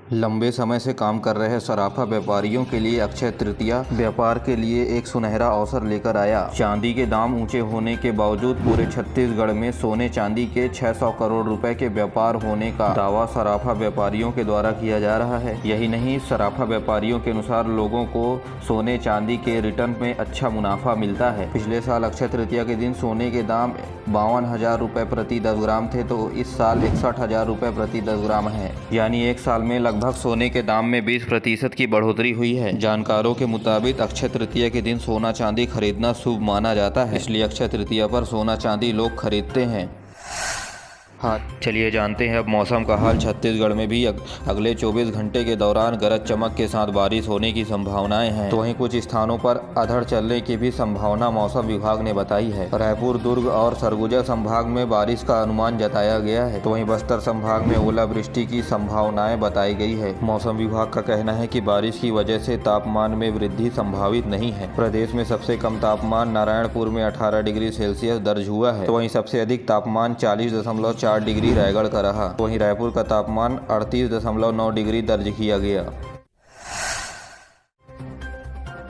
लंबे समय से काम कर रहे सराफा व्यापारियों के लिए अक्षय तृतीया व्यापार के लिए एक सुनहरा अवसर लेकर आया। चांदी के दाम ऊंचे होने के बावजूद पूरे छत्तीसगढ़ में सोने चांदी के 600 करोड़ रुपए के व्यापार होने का दावा सराफा व्यापारियों के द्वारा किया जा रहा है। यही नहीं, सराफा व्यापारियों के अनुसार लोगों को सोने चांदी के रिटर्न में अच्छा मुनाफा मिलता है। पिछले साल अक्षय तृतीया के दिन सोने के दाम 52,000 रुपए प्रति 10 ग्राम थे, तो इस साल 61,000 रुपए प्रति 10 ग्राम है। यानी एक साल में लगभग सोने के दाम में 20% की बढ़ोतरी हुई है। जानकारों के मुताबिक अक्षय तृतीया के दिन सोना चांदी खरीदना शुभ माना जाता है, इसलिए अक्षय तृतीया पर सोना चांदी लोग खरीदते हैं। हाँ, चलिए जानते हैं अब मौसम का हाल। छत्तीसगढ़ में भी अगले 24 घंटे के दौरान गरज चमक के साथ बारिश होने की संभावनाएं हैं, तो वहीं कुछ स्थानों पर अधड़ चलने की भी संभावना मौसम विभाग ने बताई है। रायपुर, दुर्ग और सरगुजा संभाग में बारिश का अनुमान जताया गया है, तो वहीं बस्तर संभाग में ओलावृष्टि की संभावनाएं बताई गई है। मौसम विभाग का कहना है कि बारिश की वजह से तापमान में वृद्धि संभावित नहीं है। प्रदेश में सबसे कम तापमान नारायणपुर में 18 डिग्री सेल्सियस दर्ज हुआ है, तो वहीं सबसे अधिक तापमान 40.4 डिग्री रायगढ़ का रहा। वहीं रायपुर का तापमान 38.9 डिग्री दर्ज किया गया।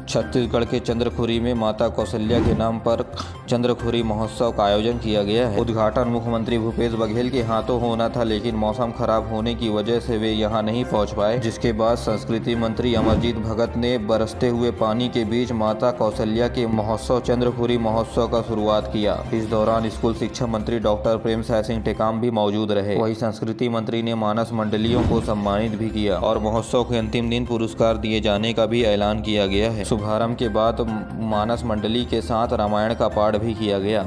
छत्तीसगढ़ के चंद्रखुरी में माता कौशल्या के नाम पर चंद्रखुरी महोत्सव का आयोजन किया गया है। उद्घाटन मुख्यमंत्री भूपेश बघेल के हाथों होना था, लेकिन मौसम खराब होने की वजह से वे यहां नहीं पहुंच पाए, जिसके बाद संस्कृति मंत्री अमरजीत भगत ने बरसते हुए पानी के बीच माता कौशल्या के महोत्सव चंद्रखुरी महोत्सव का शुरुआत किया। इस दौरान स्कूल शिक्षा मंत्री डॉक्टर प्रेमसाय सिंह टेकाम भी मौजूद रहे। वहीं संस्कृति मंत्री ने मानस मंडलियों को सम्मानित भी किया और महोत्सव के अंतिम दिन पुरस्कार दिए जाने का भी ऐलान किया गया है। शुभारंभ के बाद मानस मंडली के साथ रामायण का पाठ भी किया गया।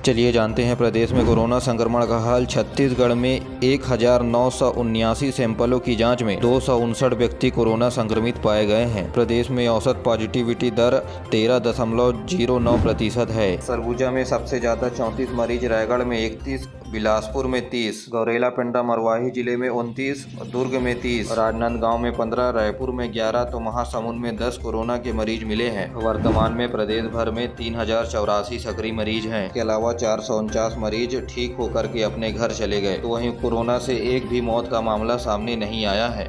चलिए जानते हैं प्रदेश में कोरोना संक्रमण का हाल। छत्तीसगढ़ में 1979 सैंपलों की जांच में 259 व्यक्ति कोरोना संक्रमित पाए गए हैं। प्रदेश में औसत पॉजिटिविटी दर 13.09% है। सरगुजा में सबसे ज्यादा 34 मरीज, रायगढ़ में 31, बिलासपुर में 30, गौरेला पेंड्रा मरवाही जिले में 29, दुर्ग में 30, राजनांदगांव में 15, रायपुर में 11 तो महासमुंद में 10 कोरोना के मरीज मिले हैं। वर्तमान में प्रदेश भर में 3084 सक्रिय मरीज हैं। इसके अलावा 449 मरीज ठीक होकर के अपने घर चले गए, तो वहीं कोरोना से एक भी मौत का मामला सामने नहीं आया है।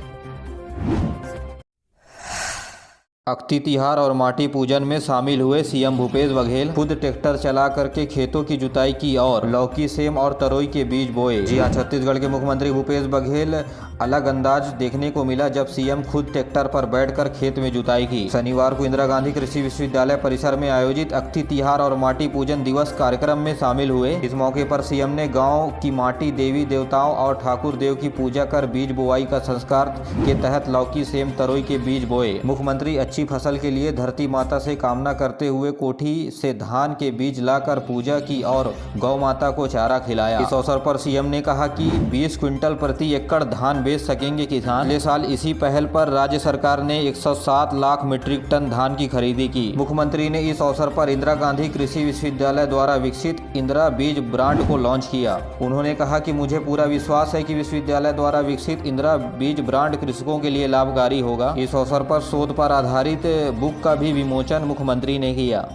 अक्ति तिहार और माटी पूजन में शामिल हुए सीएम भूपेश बघेल। खुद ट्रैक्टर चला करके खेतों की जुताई की और लौकी, सेम और तरोई के बीज बोए। जी हां, छत्तीसगढ़ के मुख्यमंत्री भूपेश बघेल अलग अंदाज देखने को मिला जब सीएम खुद ट्रैक्टर पर बैठकर खेत में जुताई की। शनिवार को इंदिरा गांधी कृषि विश्वविद्यालय परिसर में आयोजित अक्ति तिहार और माटी पूजन दिवस कार्यक्रम में शामिल हुए। इस मौके पर सीएम ने गाँव की माटी, देवी देवताओं और ठाकुर देव की पूजा कर बीज बुआई का संस्कार के तहत लौकी, सेम, तरोई के बीज बोए। मुख्यमंत्री अच्छी फसल के लिए धरती माता से कामना करते हुए कोठी से धान के बीज लाकर पूजा की और गौ माता को चारा खिलाया। इस अवसर पर सीएम ने कहा कि 20 क्विंटल प्रति एकड़ धान बेच सकेंगे किसान। अगले साल इसी पहल पर राज्य सरकार ने 107 लाख मीट्रिक टन धान की खरीदी की। मुख्यमंत्री ने इस अवसर पर इंदिरा गांधी कृषि विश्वविद्यालय द्वारा विकसित इंदिरा बीज ब्रांड को लॉन्च किया। उन्होंने कहा कि मुझे पूरा विश्वास है कि विश्वविद्यालय द्वारा विकसित इंदिरा बीज ब्रांड कृषकों के लिए लाभकारी होगा। इस अवसर पर शोध पर आधारित बुक का भी विमोचन मुख्यमंत्री ने किया।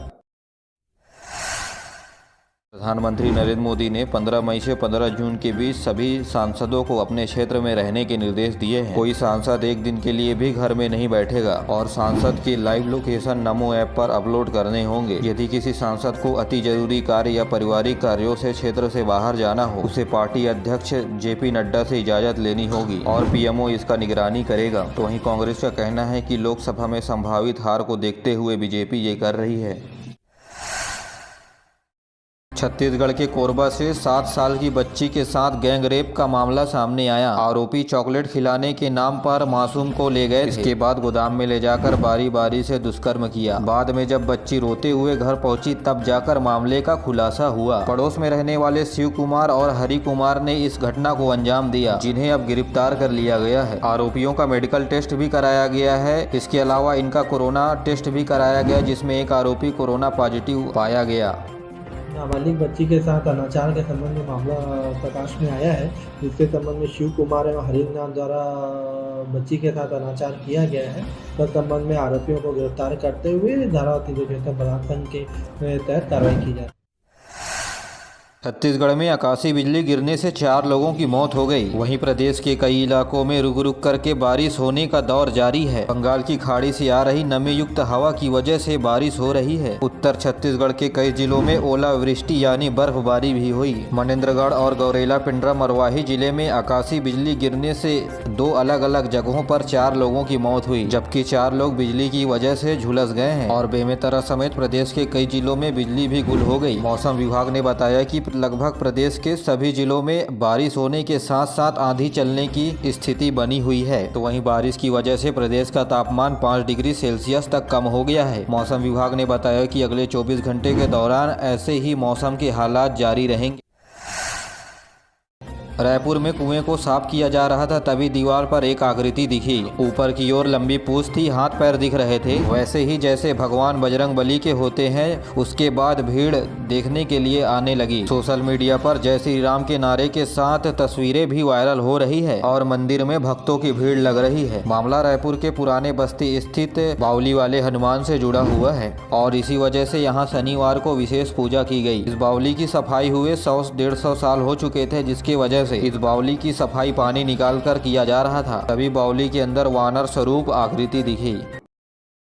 प्रधानमंत्री नरेंद्र मोदी ने 15 मई से 15 जून के बीच सभी सांसदों को अपने क्षेत्र में रहने के निर्देश दिए हैं। कोई सांसद एक दिन के लिए भी घर में नहीं बैठेगा और सांसद की लाइव लोकेशन नमो ऐप पर अपलोड करने होंगे। यदि किसी सांसद को अति जरूरी कार्य या पारिवारिक कार्यों से क्षेत्र से बाहर जाना हो, उसे पार्टी अध्यक्ष जेपी नड्डा से इजाजत लेनी होगी और पीएमओ इसका निगरानी करेगा। तो वहीं कांग्रेस का कहना है कि लोकसभा में संभावित हार को देखते हुए बीजेपी ये कर रही है। छत्तीसगढ़ के कोरबा से 7 साल की बच्ची के साथ गैंग रेप का मामला सामने आया। आरोपी चॉकलेट खिलाने के नाम पर मासूम को ले गए। इसके बाद गोदाम में ले जाकर बारी बारी से दुष्कर्म किया। बाद में जब बच्ची रोते हुए घर पहुंची तब जाकर मामले का खुलासा हुआ। पड़ोस में रहने वाले शिव कुमार और हरि कुमार ने इस घटना को अंजाम दिया, जिन्हें अब गिरफ्तार कर लिया गया है। आरोपियों का मेडिकल टेस्ट भी कराया गया है। इसके अलावा इनका कोरोना टेस्ट भी कराया गया, जिसमें एक आरोपी कोरोना पॉजिटिव पाया गया। नाबालिग बच्ची के साथ अनाचार के संबंध में मामला प्रकाश में आया है, जिसके संबंध में शिव कुमार एवं हरिनाथ द्वारा बच्ची के साथ अनाचार किया गया है। तब संबंध में आरोपियों को गिरफ्तार करते हुए धारा 376 बलात्कार के तहत कार्रवाई की जाए। छत्तीसगढ़ में आकाशीय बिजली गिरने से 4 लोगों की मौत हो गई। वहीं प्रदेश के कई इलाकों में रुक रुक करके बारिश होने का दौर जारी है। बंगाल की खाड़ी से आ रही नमी युक्त हवा की वजह से बारिश हो रही है। उत्तर छत्तीसगढ़ के कई जिलों में ओलावृष्टि यानी बर्फबारी भी हुई। मनेन्द्रगढ़ और गौरेला पिंडरा मरवाही जिले में आकाशीय बिजली गिरने से 2 अलग अलग जगहों पर 4 लोगों की मौत हुई, जबकि 4 लोग बिजली की वजह से झुलस गए हैं। और बेमेतरा समेत प्रदेश के कई जिलों में बिजली भी गुल हो गई। मौसम विभाग ने बताया कि लगभग प्रदेश के सभी जिलों में बारिश होने के साथ साथ आंधी चलने की स्थिति बनी हुई है। तो वहीं बारिश की वजह से प्रदेश का तापमान 5 डिग्री सेल्सियस तक कम हो गया है। मौसम विभाग ने बताया कि अगले 24 घंटे के दौरान ऐसे ही मौसम के हालात जारी रहेंगे। रायपुर में कुएं को साफ किया जा रहा था, तभी दीवार पर एक आकृति दिखी। ऊपर की ओर लंबी पूंछ थी, हाथ पैर दिख रहे थे, वैसे ही जैसे भगवान बजरंग बली के होते हैं। उसके बाद भीड़ देखने के लिए आने लगी। सोशल मीडिया पर जय श्री राम के नारे के साथ तस्वीरें भी वायरल हो रही है और मंदिर में भक्तों की भीड़ लग रही है। मामला रायपुर के पुराने बस्ती स्थित बावली वाले हनुमान से जुड़ा हुआ है और इसी वजह से यहाँ शनिवार को विशेष पूजा की गई। इस बावली की सफाई हुए 100-150 साल हो चुके थे, जिसकी वजह से इस बावली की सफाई पानी निकाल कर किया जा रहा था। तभी बावली के अंदर वानर स्वरूप आकृति दिखी।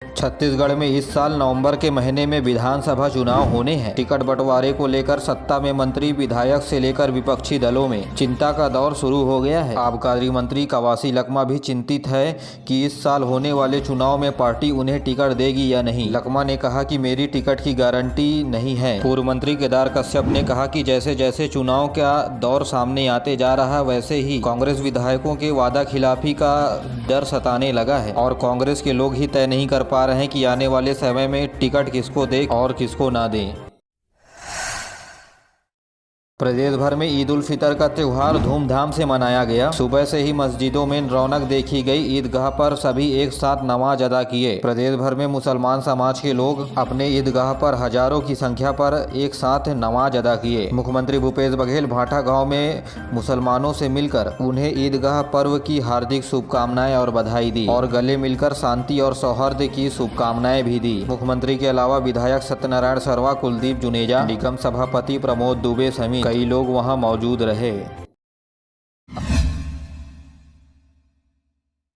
छत्तीसगढ़ में इस साल नवंबर के महीने में विधानसभा चुनाव होने हैं। टिकट बंटवारे को लेकर सत्ता में मंत्री विधायक से लेकर विपक्षी दलों में चिंता का दौर शुरू हो गया है। आबकारी मंत्री कवासी लखमा भी चिंतित है कि इस साल होने वाले चुनाव में पार्टी उन्हें टिकट देगी या नहीं। लखमा ने कहा कि मेरी टिकट की गारंटी नहीं है। पूर्व मंत्री केदार कश्यप ने कहा कि जैसे जैसे चुनाव का दौर सामने आते जा रहा है, वैसे ही कांग्रेस विधायकों के वादा खिलाफी का डर सताने लगा है और कांग्रेस के लोग ही तय नहीं कर पा रहे हैं कि आने वाले समय में टिकट किसको दें और किसको ना दें। प्रदेश भर में ईद उल फितर का त्योहार धूमधाम से मनाया गया। सुबह से ही मस्जिदों में रौनक देखी गई। ईदगाह पर सभी एक साथ नमाज अदा किए। प्रदेश भर में मुसलमान समाज के लोग अपने ईदगाह पर हजारों की संख्या पर एक साथ नमाज अदा किए। मुख्यमंत्री भूपेश बघेल भाटा गांव में मुसलमानों से मिलकर उन्हें ईदगाह पर्व की हार्दिक शुभकामनाएं और बधाई दी और गले मिलकर शांति और सौहार्द की शुभकामनाएं भी दी। मुख्यमंत्री के अलावा विधायक सत्यनारायण शर्मा, कुलदीप जुनेजा, निगम सभापति प्रमोद दुबे समेत कई लोग वहां मौजूद रहे।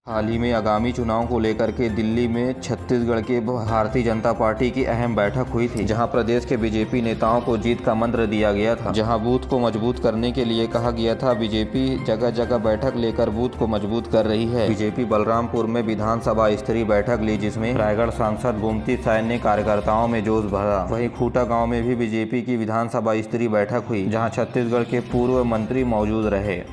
हाल ही में आगामी चुनाव को लेकर के दिल्ली में छत्तीसगढ़ के भारतीय जनता पार्टी की अहम बैठक हुई थी, जहां प्रदेश के बीजेपी नेताओं को जीत का मंत्र दिया गया था, जहां बूथ को मजबूत करने के लिए कहा गया था। बीजेपी जगह जगह बैठक लेकर बूथ को मजबूत कर रही है। बीजेपी बलरामपुर में विधानसभा स्तरीय बैठक ली, जिसमें रायगढ़ सांसद गोमती साय ने कार्यकर्ताओं में जोश भरा। वहीं खूटा गाँव में भी बीजेपी की विधानसभा स्तरीय बैठक हुई, जहाँ छत्तीसगढ़ के पूर्व मंत्री मौजूद रहे।